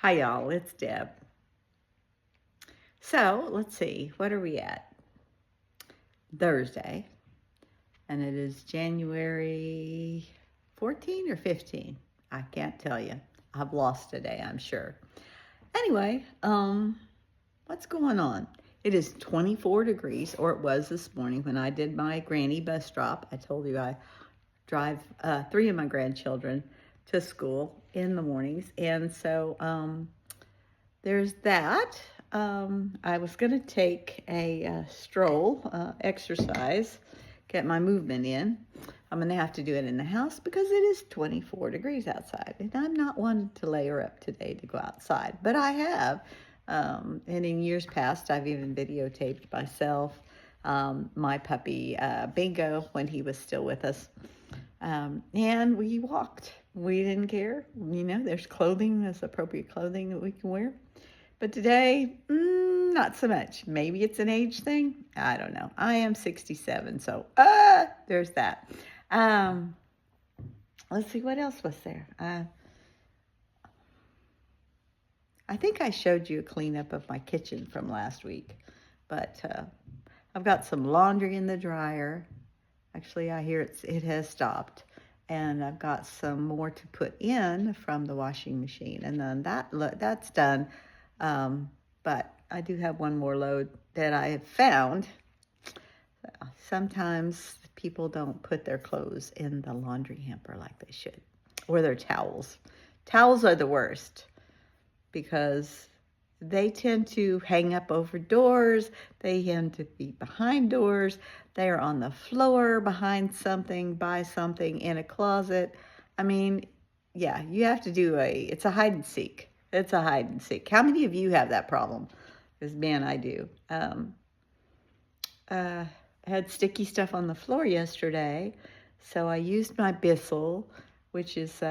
Hi, y'all. It's Deb. So, let's see. What are we at? Thursday. And it is January 14 or 15. I can't tell you. I've lost a day, I'm sure. Anyway, what's going on? It is 24 degrees, or it was this morning when I did my granny bus drop. I told you I drive 3 of my grandchildren to school in the mornings. And so there's that. I was going to take a stroll, exercise, get my movement in. I'm going to have to do it in the house because it is 24 degrees outside. And I'm not one to layer up today to go outside, but I have. And in years past, I've even videotaped myself, my puppy Bingo, when he was still with us. And we walked. We didn't care. You know, there's clothing, there's appropriate clothing that we can wear. But today, not so much. Maybe it's an age thing. I don't know. I am 67, so there's that. Let's see, what else was there? I think I showed you a cleanup of my kitchen from last week, but I've got some laundry in the dryer. Actually, I hear it has stopped, and I've got some more to put in from the washing machine, and then that's done. But I do have one more load that I have found. Sometimes people don't put their clothes in the laundry hamper like they should, or their towels. Towels are the worst because they tend to hang up over doors. They tend to be behind doors. They are on the floor behind something, by something, in a closet. I mean, yeah, you have to do it's a hide and seek. It's a hide and seek. How many of you have that problem? Because, man, I do. I had sticky stuff on the floor yesterday, so I used my Bissell, which is,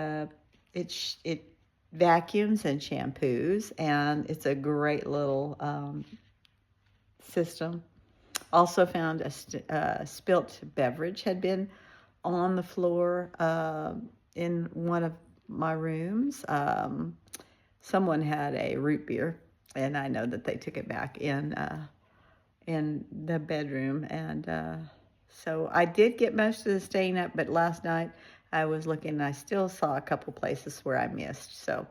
it vacuums and shampoos, and it's a great little system. Also found a spilt beverage had been on the floor in one of my rooms. Someone had a root beer, and I know that they took it back in the bedroom, and so I did get most of the stain up, but last night I was looking and I still saw a couple places where I missed. So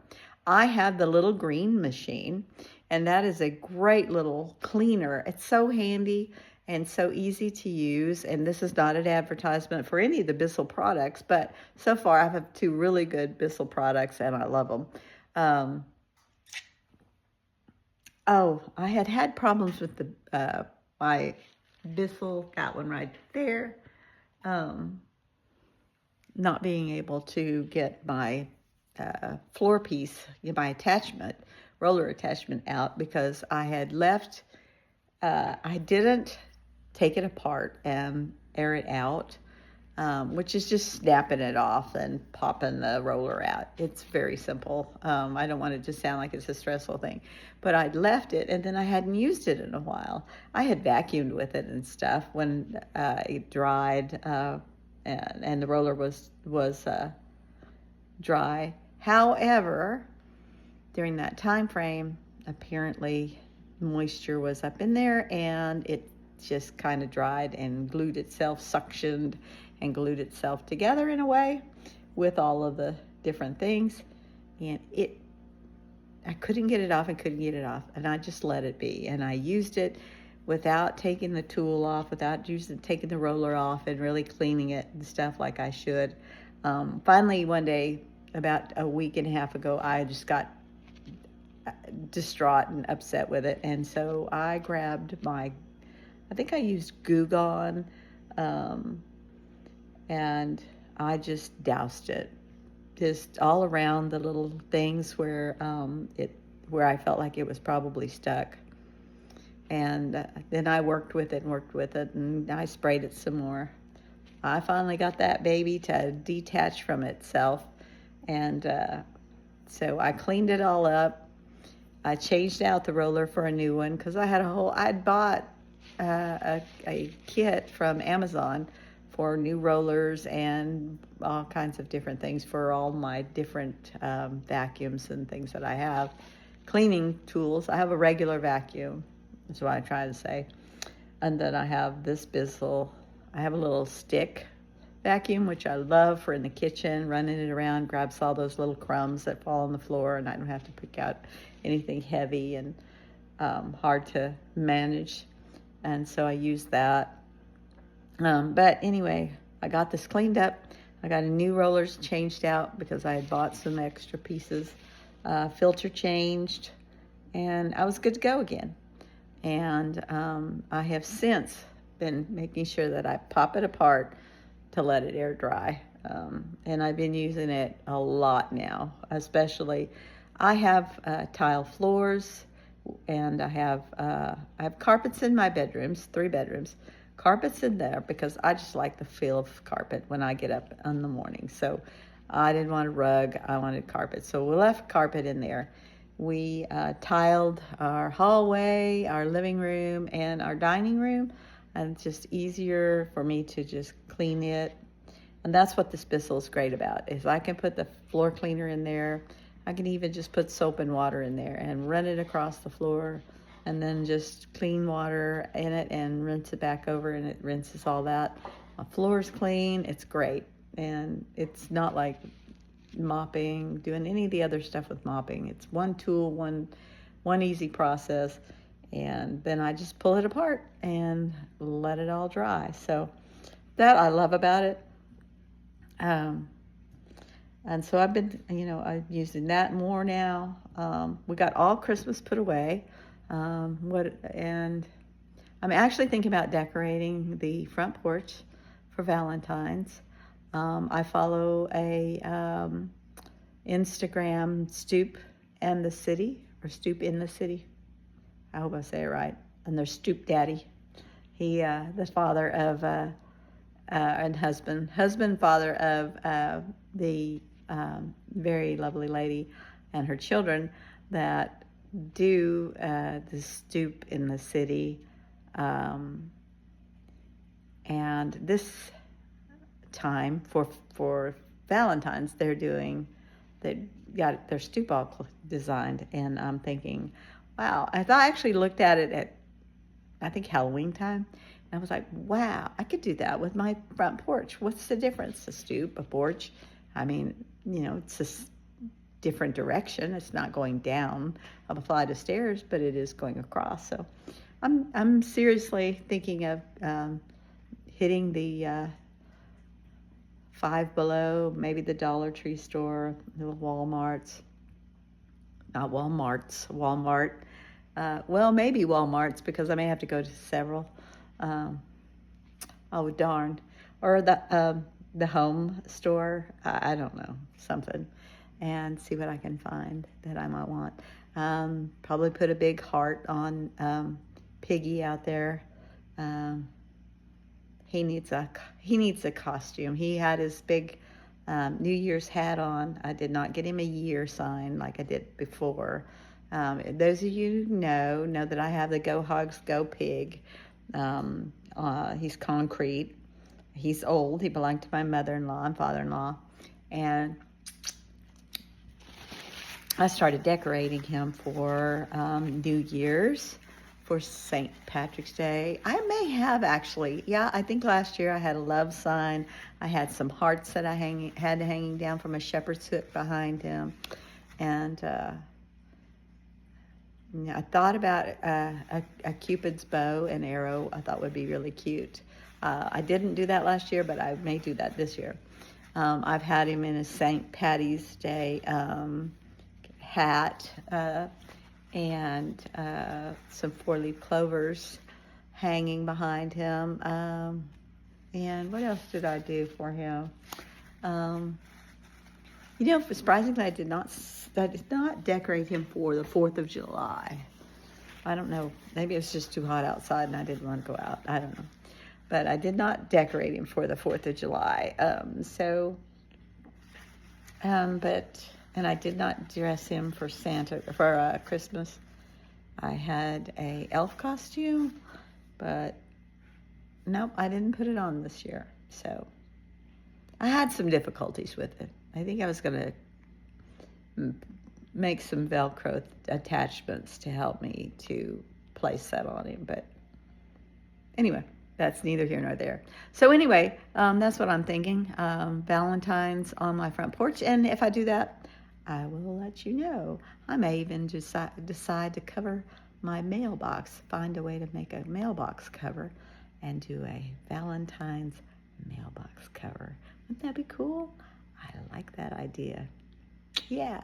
I have the little green machine, and that is a great little cleaner. It's so handy and so easy to use, and this is not an advertisement for any of the Bissell products, but so far I have 2 really good Bissell products, and I love them. Oh, I had problems with the my Bissell, got one right there, not being able to get my floor piece, my attachment, roller attachment out because I had left, I didn't take it apart and air it out, which is just snapping it off and popping the roller out. It's very simple. I don't want it to sound like it's a stressful thing, but I'd left it and then I hadn't used it in a while. I had vacuumed with it and stuff when it dried, and the roller was dry. However, during that time frame, apparently moisture was up in there and it just kind of dried and glued itself, suctioned and glued itself together in a way with all of the different things. And I couldn't get it off and I just let it be. And I used it without taking the tool off, without taking the roller off and really cleaning it and stuff like I should. Finally, one day, about a week and a half ago, I just got distraught and upset with it. And so I grabbed I think I used Goo Gone, and I just doused it just all around the little things where I felt like it was probably stuck. And then I worked with it, and I sprayed it some more. I finally got that baby to detach from itself, and so I cleaned it all up. I changed out the roller for a new one because I'd bought a kit from Amazon for new rollers and all kinds of different things for all my different vacuums and things that I have. Cleaning tools. I have a regular vacuum, that's what I try to say. And then I have this Bissell. I have a little stick vacuum, which I love for in the kitchen, running it around, grabs all those little crumbs that fall on the floor, and I don't have to pick out anything heavy and hard to manage. And so I use that. But anyway, I got this cleaned up. I got a new rollers changed out because I had bought some extra pieces. Filter changed, and I was good to go again. And I have since been making sure that I pop it apart to let it air dry. And I've been using it a lot now, especially I have tile floors, and I have carpets in my bedrooms, 3 bedrooms, carpets in there because I just like the feel of carpet when I get up in the morning. So I didn't want a rug, I wanted carpet. So we left carpet in there. We tiled our hallway, our living room, and our dining room, and it's just easier for me to just clean it. And that's what this Bissell is great about, is I can put the floor cleaner in there. I can even just put soap and water in there and run it across the floor, and then just clean water in it and rinse it back over, and it rinses all that. My floor's clean, it's great. And it's not like mopping, doing any of the other stuff with mopping. It's one tool, one easy process, and then I just pull it apart and let it all dry. So that I love about it. And so I've been, I'm using that more now. We got all Christmas put away. And I'm actually thinking about decorating the front porch for Valentine's. I follow a Instagram, Stoop and the City, or Stoop in the City. I hope I say it right. And there's Stoop Daddy. He, the father of, and father of the very lovely lady and her children that do the Stoop in the City. And this time for Valentine's, they got their stoop all designed, and I'm thinking, wow. I actually looked at it at, I think, Halloween time, and I was like, wow, I could do that with my front porch. What's the difference? A stoop, a porch. I mean, it's a different direction. It's not going down a flight of stairs, but it is going across. So I'm seriously thinking of hitting the Five Below, maybe the Dollar Tree store, the Walmart. Well, maybe Walmart's, because I may have to go to several. Oh, darn. Or the home store. I don't know, something. And see what I can find that I might want. Probably put a big heart on Piggy out there. He needs a costume. He had his big New Year's hat on. I did not get him a year sign like I did before. Those of you who know that I have the Go Hogs Go Pig. He's concrete. He's old. He belonged to my mother-in-law and father-in-law. And I started decorating him for New Year's, for St. Patrick's Day. I may have actually, I think last year I had a love sign. I had some hearts that I had hanging down from a shepherd's hook behind him. And I thought about a Cupid's bow and arrow. I thought would be really cute. I didn't do that last year, but I may do that this year. I've had him in a St. Patty's Day hat, and some 4-leaf clovers hanging behind him. And what else did I do for him? Surprisingly, I did not decorate him for the 4th of July. I don't know. Maybe it's just too hot outside and I didn't want to go out. I don't know. But I did not decorate him for the 4th of July. And I did not dress him for Christmas. I had a elf costume, but nope, I didn't put it on this year. So I had some difficulties with it. I think I was going to make some Velcro attachments to help me to place that on him. But anyway, that's neither here nor there. So anyway, that's what I'm thinking. Valentine's on my front porch. And if I do that, I will let you know. I may even decide to cover my mailbox, find a way to make a mailbox cover and do a Valentine's mailbox cover. Wouldn't that be cool? I like that idea. Yeah.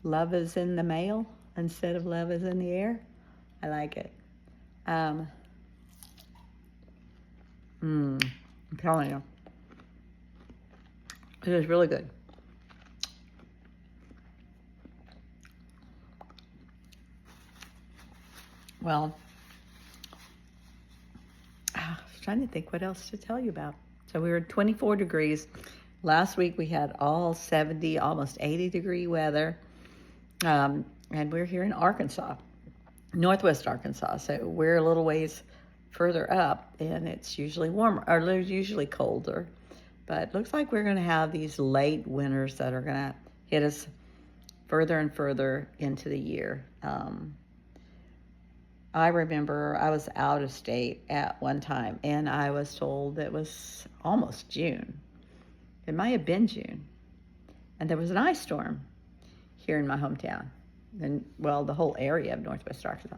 Love is in the mail instead of love is in the air. I like it. I'm telling you, it is really good. Well, I was trying to think what else to tell you about. So we were at 24 degrees. Last week we had all 70, almost 80-degree weather. And we're here in Arkansas, northwest Arkansas. So we're a little ways further up, and it's usually warmer, or usually colder. But it looks like we're going to have these late winters that are going to hit us further and further into the year. I remember I was out of state at one time, and I was told it was almost June. It might have been June. And there was an ice storm here in my hometown, and, well, the whole area of northwest Arkansas.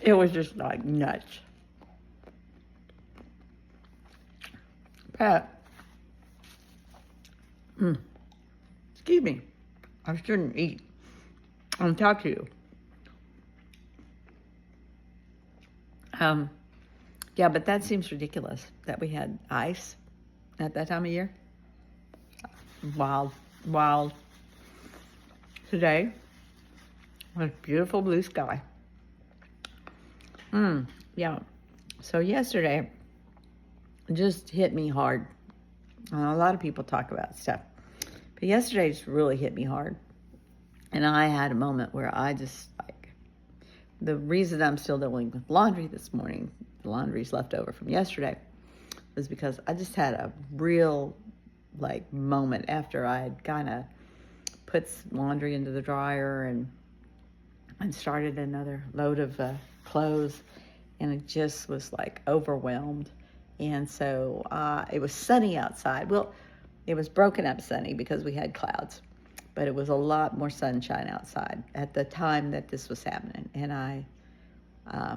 It was just like nuts. Pat, excuse me, I shouldn't eat and talk to you. Yeah, but that seems ridiculous that we had ice at that time of year. Wild. Today, with beautiful blue sky. Yeah. So yesterday just hit me hard. A lot of people talk about stuff, but yesterday just really hit me hard. And I had a moment where I just, like, the reason I'm still dealing with laundry this morning, the laundry's left over from yesterday, was because I just had a real, like, moment after I had kind of put laundry into the dryer and started another load of clothes, and it just was like overwhelmed. And so it was sunny outside. Well, it was broken up sunny because we had clouds, but it was a lot more sunshine outside at the time that this was happening. And I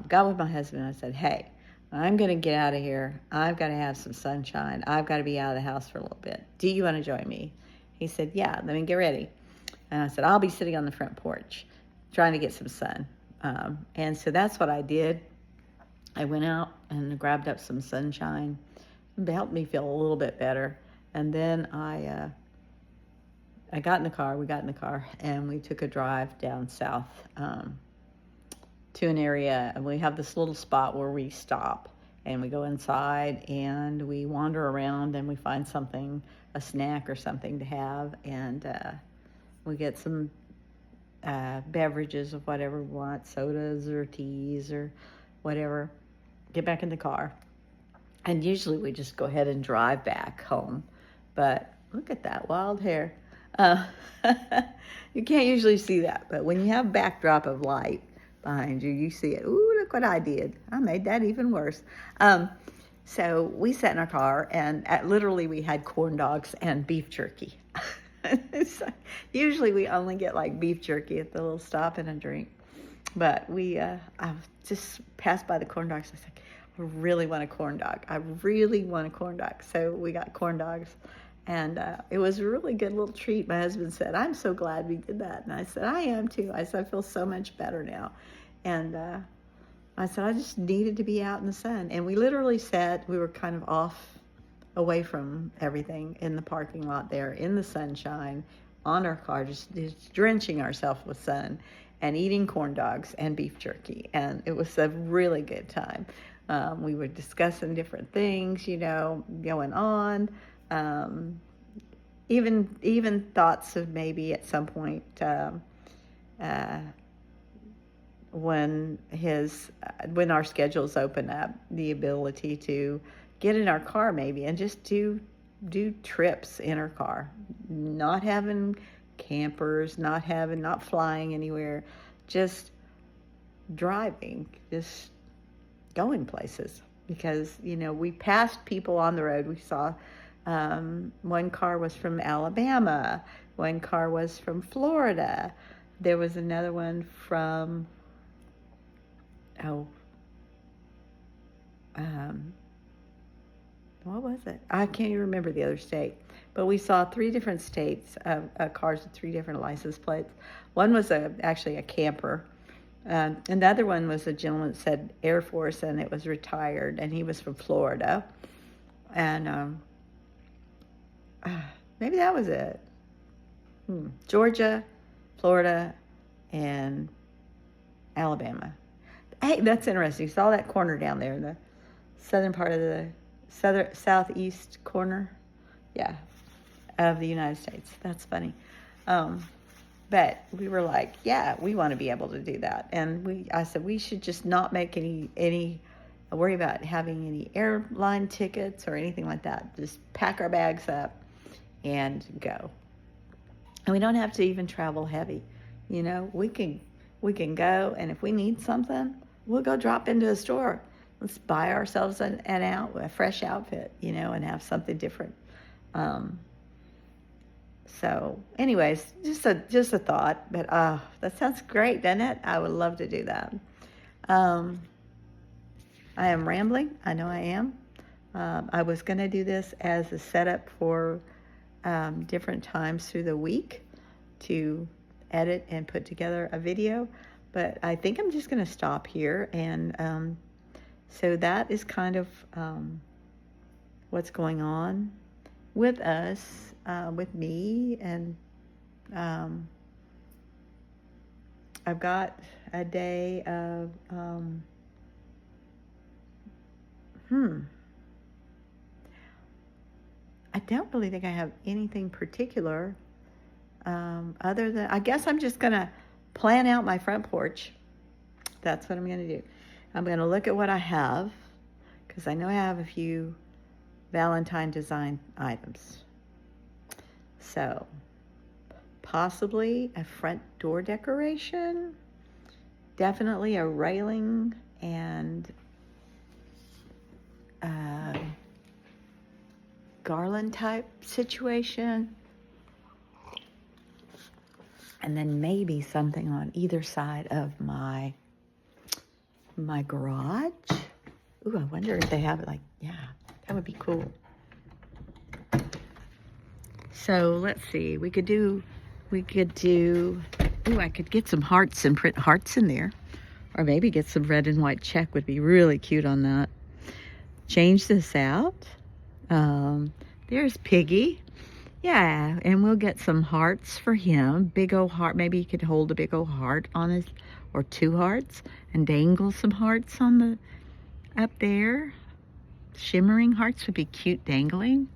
got with my husband and I said, hey, I'm going to get out of here. I've got to have some sunshine. I've got to be out of the house for a little bit. Do you want to join me? He said, yeah, let me get ready. And I said, I'll be sitting on the front porch trying to get some sun. And so that's what I did. I went out and grabbed up some sunshine. It helped me feel a little bit better. And then I got in the car. We got in the car and we took a drive down south to an area. And we have this little spot where we stop and we go inside and we wander around and we find something, a snack or something to have. And we get some beverages of whatever we want, sodas or teas or whatever. Get back in the car. And usually we just go ahead and drive back home. But look at that wild hair. You can't usually see that, but when you have a backdrop of light behind you, you see it. Ooh, look what I did. I made that even worse. So we sat in our car, and literally we had corn dogs and beef jerky. So usually we only get like beef jerky at the little stop and a drink. But I just passed by the corn dogs. I was like, I really want a corn dog. I really want a corn dog. So we got corn dogs. And it was a really good little treat. My husband said, I'm so glad we did that. And I said, I am too. I said, I feel so much better now. And I said, I just needed to be out in the sun. And we literally sat, we were kind of off away from everything in the parking lot there, in the sunshine, on our car, just drenching ourselves with sun and eating corn dogs and beef jerky. And it was a really good time. We were discussing different things, going on. Even thoughts of maybe at some point when our schedules open up, the ability to get in our car maybe and just do trips in our car, not having campers, not flying anywhere, just driving, just going places. Because we passed people on the road. We saw one car was from Alabama, one car was from Florida, there was another one from what was it? I can't even remember the other state. But we saw 3 different states of cars with 3 different license plates. One was actually a camper. And the other one was a gentleman that said Air Force, and it was retired, and he was from Florida. And maybe that was it. Georgia, Florida, and Alabama. Hey, that's interesting. You saw that corner down there in the southern part of the southeast corner, yeah, of the United States. That's funny. But we were like, yeah, we want to be able to do that. And I said we should just not make any worry about having any airline tickets or anything like that. Just pack our bags up and go. And we don't have to even travel heavy. We can go, and if we need something, we'll go drop into a store. Let's buy ourselves a fresh outfit, and have something different. So anyways, just a thought, but that sounds great, doesn't it? I would love to do that. I am rambling. I know I am. I was going to do this as a setup for different times through the week to edit and put together a video, but I think I'm just going to stop here. And so that is kind of what's going on with us, with me, and I've got a day of I don't really think I have anything particular other than, I guess I'm just going to plan out my front porch. That's what I'm going to do. I'm going to look at what I have, because I know I have a few Valentine design items. So possibly a front door decoration, definitely a railing, and garland type situation, and then maybe something on either side of my garage. Ooh, I wonder if they have it yeah, that would be cool. So let's see, we could do, ooh, I could get some hearts and print hearts in there, or maybe get some red and white check would be really cute on that. Change this out. There's Piggy. Yeah, and we'll get some hearts for him. Big old heart. Maybe he could hold a big old heart on his, or 2 hearts, and dangle some hearts on the, up there. Shimmering hearts would be cute dangling.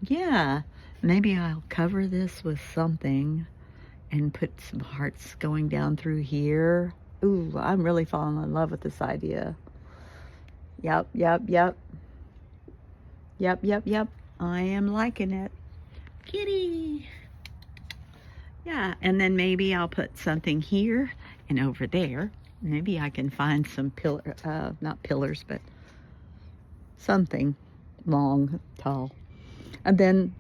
Yeah, maybe I'll cover this with something and put some hearts going down through here. Ooh, I'm really falling in love with this idea. Yep. I am liking it. Kitty. Yeah, and then maybe I'll put something here and over there. Maybe I can find some not pillars, but something long, tall. And then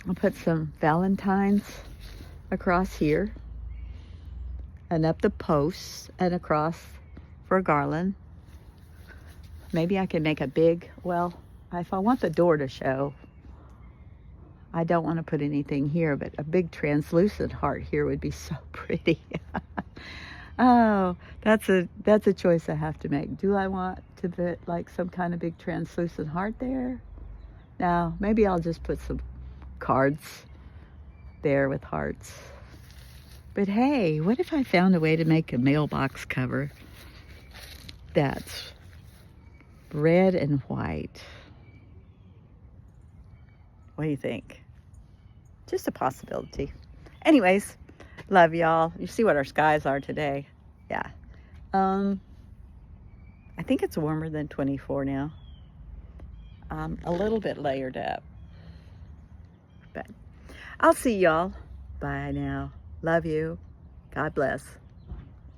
I'll put some Valentines across here and up the posts and across for a garland. Maybe I can make a big, well, if I want the door to show, I don't want to put anything here, but a big translucent heart here would be so pretty. Oh, that's a choice I have to make. Do I want to put like some kind of big translucent heart there? No, maybe I'll just put some cards there with hearts. But hey, what if I found a way to make a mailbox cover that's red and white? What do you think? Just a possibility. Anyways, love y'all. You see what our skies are today. Yeah. I think it's warmer than 24 now. A little bit layered up. But I'll see y'all. Bye now. Love you. God bless.